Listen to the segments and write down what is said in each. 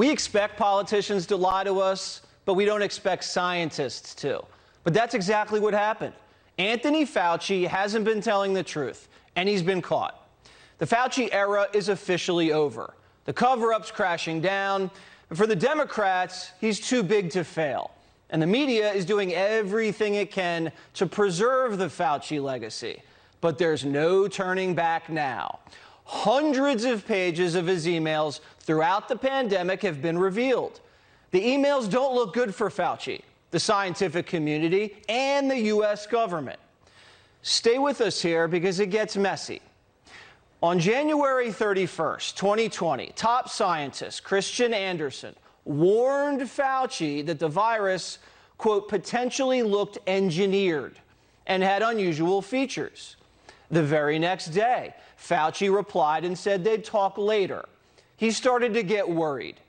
We expect politicians to lie to us, but we don't expect scientists to. But that's exactly what happened. Anthony Fauci hasn't been telling the truth, and he's been caught. The Fauci era is officially over. The cover-up's crashing down. But for the Democrats, he's too big to fail. And the media is doing everything it can to preserve the Fauci legacy. But there's no turning back now. Hundreds of pages of his emails throughout the pandemic have been revealed. The emails don't look good for Fauci, the scientific community, and the U.S. government. Stay with us here because it gets messy. On January 31st, 2020, top scientist Christian Andersen warned Fauci that the virus, quote, potentially looked engineered and had unusual features. The very next day, Fauci replied and said they'd talk later. He started to get worried.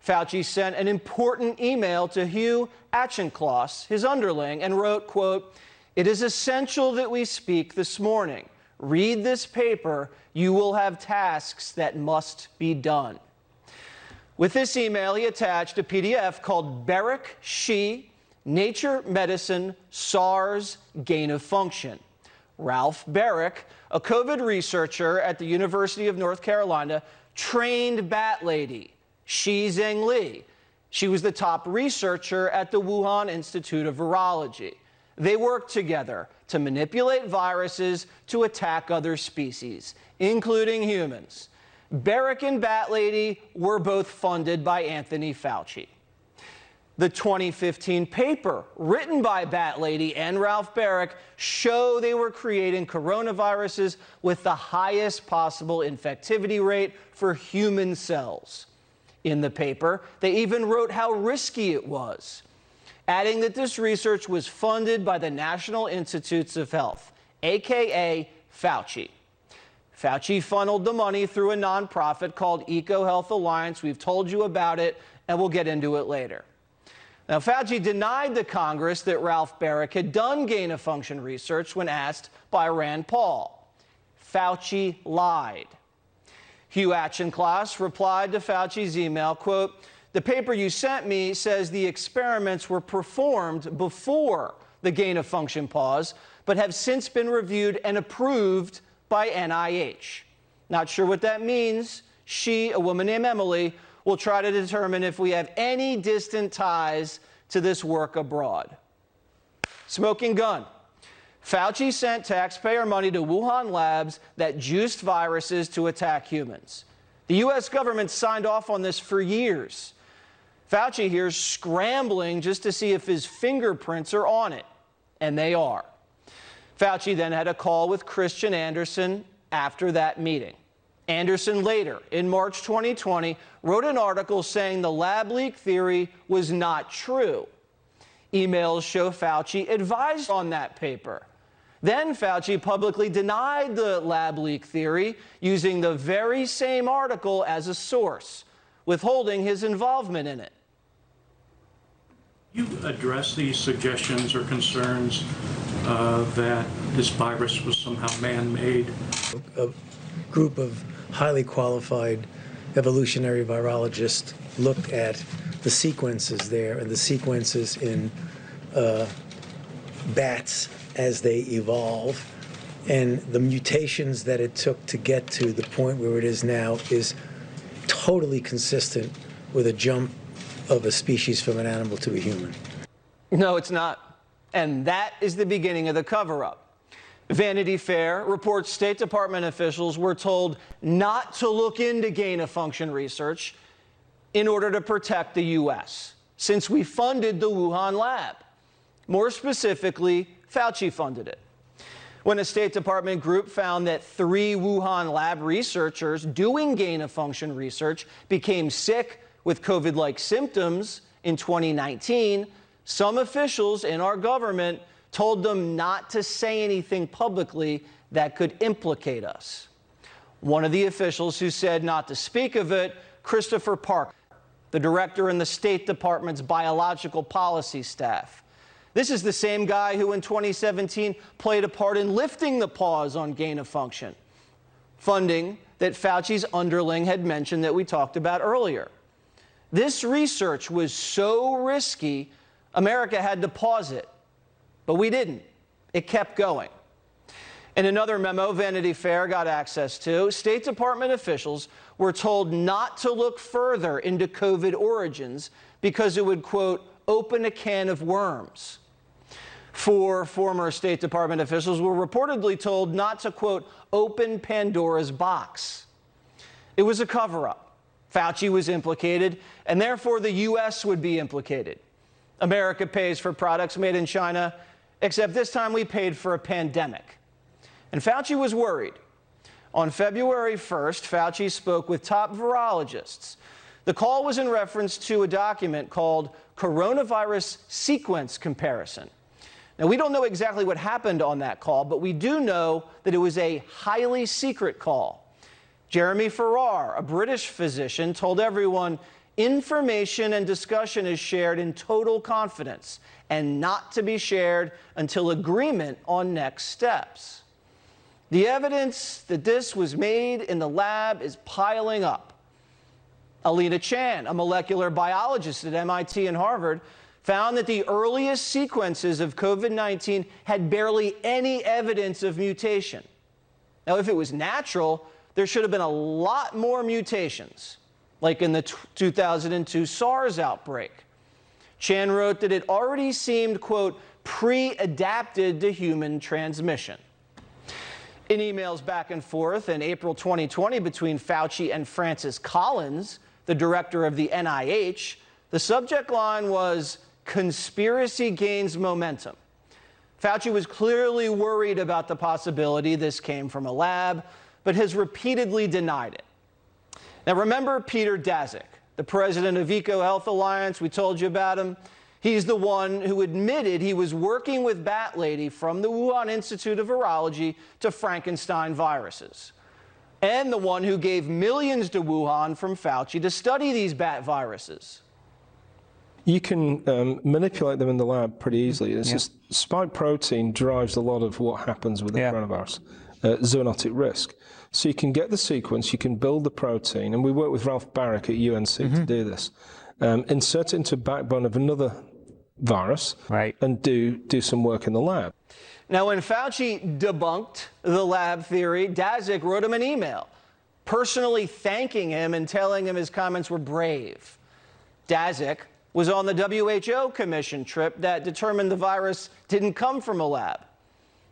Fauci sent an important email to Hugh Auchincloss, his underling, and wrote, quote, "It is essential that we speak this morning. Read this paper. You will have tasks that must be done." With this email, he attached a PDF called Beric She, Nature Medicine, SARS, Gain of Function. Ralph Beric, a COVID researcher at the University of North Carolina, trained bat lady, Shi Zheng Li. She was the top researcher at the Wuhan Institute of Virology. They worked together to manipulate viruses to attack other species, including humans. Beric and Bat Lady were both funded by Anthony Fauci. The 2015 paper written by Bat Lady and Ralph Beric show they were creating coronaviruses with the highest possible infectivity rate for human cells. In the paper, they even wrote how risky it was, adding that this research was funded by the National Institutes of Health, aka Fauci. Fauci funneled the money through a nonprofit called EcoHealth Alliance. We've told you about it, and we'll get into it later. Now, Fauci denied to Congress that Ralph Beric had done gain-of-function research when asked by Rand Paul. Fauci lied. Hugh Auchincloss replied to Fauci's email, quote, "The paper you sent me says the experiments were performed before the gain-of-function pause, but have since been reviewed and approved by NIH. Not sure what that means. She, a woman named Emily, will try to determine if we have any distant ties to this work abroad." Smoking gun. Fauci sent taxpayer money to Wuhan labs that juiced viruses to attack humans. The U.S. government signed off on this for years. Fauci here's scrambling just to see if his fingerprints are on it, and they are. Fauci then had a call with Christian Andersen after that meeting. Andersen later, in March 2020, wrote an article saying the lab leak theory was not true. Emails show Fauci advised on that paper. Then Fauci publicly denied the lab leak theory, using the very same article as a source, withholding his involvement in it. You address these suggestions or concerns that this virus was somehow man-made? A group of highly qualified evolutionary virologists looked at the sequences there and the sequences in bats as they evolve, and the mutations that it took to get to the point where it is now is totally consistent with a jump of a species from an animal to a human. No, it's not. And that is the beginning of the cover-up. Vanity Fair reports State Department officials were told not to look into gain-of-function research in order to protect the U.S., since we funded the Wuhan lab. More specifically, Fauci funded it. When a State Department group found that 3 Wuhan lab researchers doing gain-of-function research became sick with COVID-like symptoms in 2019, some officials in our government told them not to say anything publicly that could implicate us. One of the officials who said not to speak of it, Christopher Parker, the director in the State Department's biological policy staff. This is the same guy who in 2017 played a part in lifting the pause on gain-of-function, funding that Fauci's underling had mentioned that we talked about earlier. This research was so risky, America had to pause it. But we didn't. It kept going. In another memo Vanity Fair got access to, State Department officials were told not to look further into COVID origins because it would, quote, open a can of worms. Four former State Department officials were reportedly told not to, quote, open Pandora's box. It was a cover-up. Fauci was implicated, and therefore the U.S. would be implicated. America pays for products made in China, except this time we paid for a pandemic. And Fauci was worried. On February 1st, Fauci spoke with top virologists. The call was in reference to a document called Coronavirus Sequence Comparison. Now, we don't know exactly what happened on that call, but we do know that it was a highly secret call. Jeremy Farrar, a British physician, told everyone information and discussion is shared in total confidence and not to be shared until agreement on next steps. The evidence that this was made in the lab is piling up. Alina Chan, a molecular biologist at MIT and Harvard, found that the earliest sequences of COVID-19 had barely any evidence of mutation. Now, if it was natural, there should have been a lot more mutations, like in the 2002 SARS outbreak. Chan wrote that it already seemed, quote, pre-adapted to human transmission. In emails back and forth in April 2020 between Fauci and Francis Collins, the director of the NIH, the subject line was, conspiracy gains momentum. Fauci was clearly worried about the possibility this came from a lab, but has repeatedly denied it. Now remember Peter Daszak, the president of EcoHealth Alliance, we told you about him. He's the one who admitted he was working with Bat Lady from the Wuhan Institute of Virology to Frankenstein viruses, and the one who gave millions to Wuhan from Fauci to study these bat viruses. You can manipulate them in the lab pretty easily. It's just spike protein drives a lot of what happens with the coronavirus, zoonotic risk. So you can get the sequence, you can build the protein, and we work with Ralph Barrick at UNC to do this. Insert it into the backbone of another virus and do some work in the lab. Now, when Fauci debunked the lab theory, Daszak wrote him an email, personally thanking him and telling him his comments were brave. Daszak was on the WHO commission trip that determined the virus didn't come from a lab.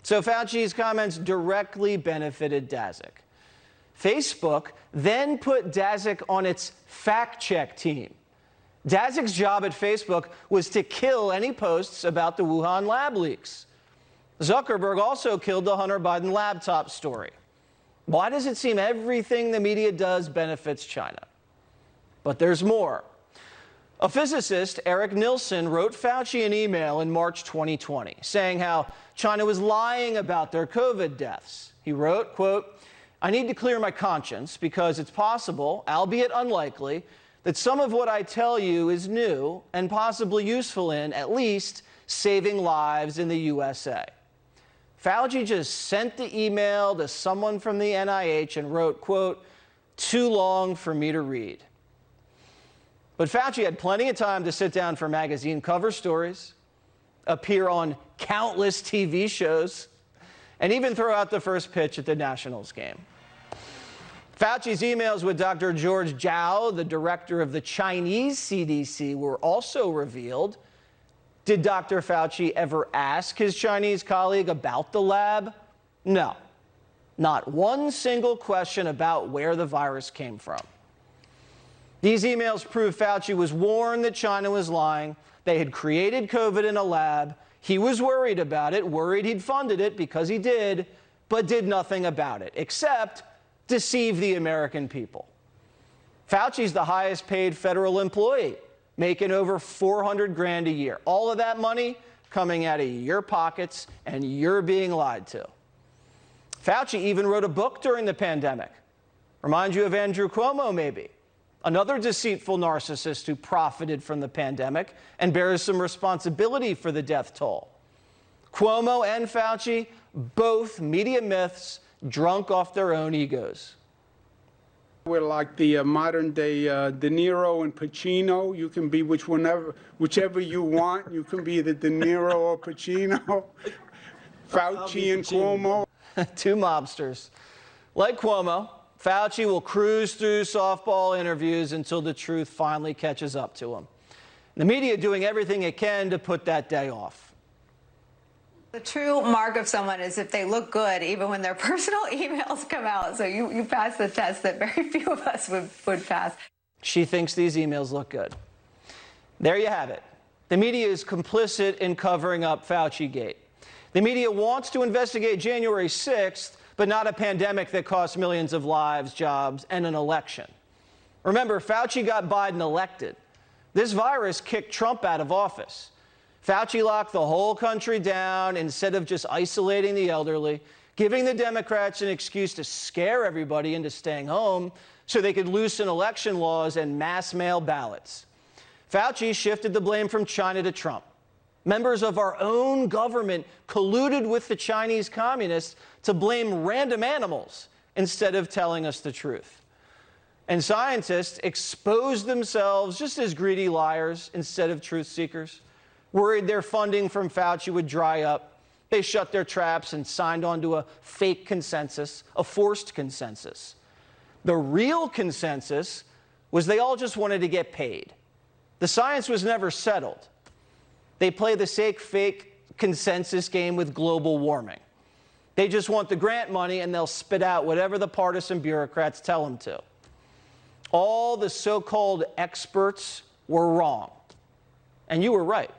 So Fauci's comments directly benefited Daszak. Facebook then put Daszak on its fact-check team. Daszak's job at Facebook was to kill any posts about the Wuhan lab leaks. Zuckerberg also killed the Hunter Biden laptop story. Why does it seem everything the media does benefits China? But there's more. A physicist, Eric Nilsson, wrote Fauci an email in March 2020 saying how China was lying about their COVID deaths. He wrote, quote, I need to clear my conscience because it's possible, albeit unlikely, that some of what I tell you is new and possibly useful in, at least, saving lives in the USA. Fauci just sent the email to someone from the NIH and wrote, quote, too long for me to read. But Fauci had plenty of time to sit down for magazine cover stories, appear on countless TV shows, and even throw out the first pitch at the Nationals game. Fauci's emails with Dr. George Zhao, the director of the Chinese CDC, were also revealed. Did Dr. Fauci ever ask his Chinese colleague about the lab? No, not one single question about where the virus came from. These emails prove Fauci was warned that China was lying. They had created COVID in a lab. He was worried about it, worried he'd funded it because he did, but did nothing about it, except deceive the American people. Fauci's the highest paid federal employee, making over $400 grand a year. All of that money coming out of your pockets, and you're being lied to. Fauci even wrote a book during the pandemic. Remind you of Andrew Cuomo, maybe. Another deceitful narcissist who profited from the pandemic and bears some responsibility for the death toll. Cuomo and Fauci, both media myths, drunk off their own egos. We're like the modern day De Niro and Pacino. You can be whichever you want. You can be either De Niro or Pacino. Fauci and Cuomo. Two mobsters. Like Cuomo, Fauci will cruise through softball interviews until the truth finally catches up to him. The media doing everything it can to put that day off. The true mark of someone is if they look good, even when their personal emails come out. So you pass the test that very few of us would pass. She thinks these emails look good. There you have it. The media is complicit in covering up Fauci-gate. The media wants to investigate January 6th, but not a pandemic that cost millions of lives, jobs, and an election. Remember, Fauci got Biden elected. This virus kicked Trump out of office. Fauci locked the whole country down instead of just isolating the elderly, giving the Democrats an excuse to scare everybody into staying home so they could loosen election laws and mass mail ballots. Fauci shifted the blame from China to Trump. Members of our own government colluded with the Chinese communists to blame random animals instead of telling us the truth. And scientists exposed themselves just as greedy liars instead of truth seekers. Worried their funding from Fauci would dry up, they shut their traps and signed on to a fake consensus, a forced consensus. The real consensus was they all just wanted to get paid. The science was never settled. They play the fake consensus game with global warming. They just want the grant money and they'll spit out whatever the partisan bureaucrats tell them to. All the so-called experts were wrong. And you were right.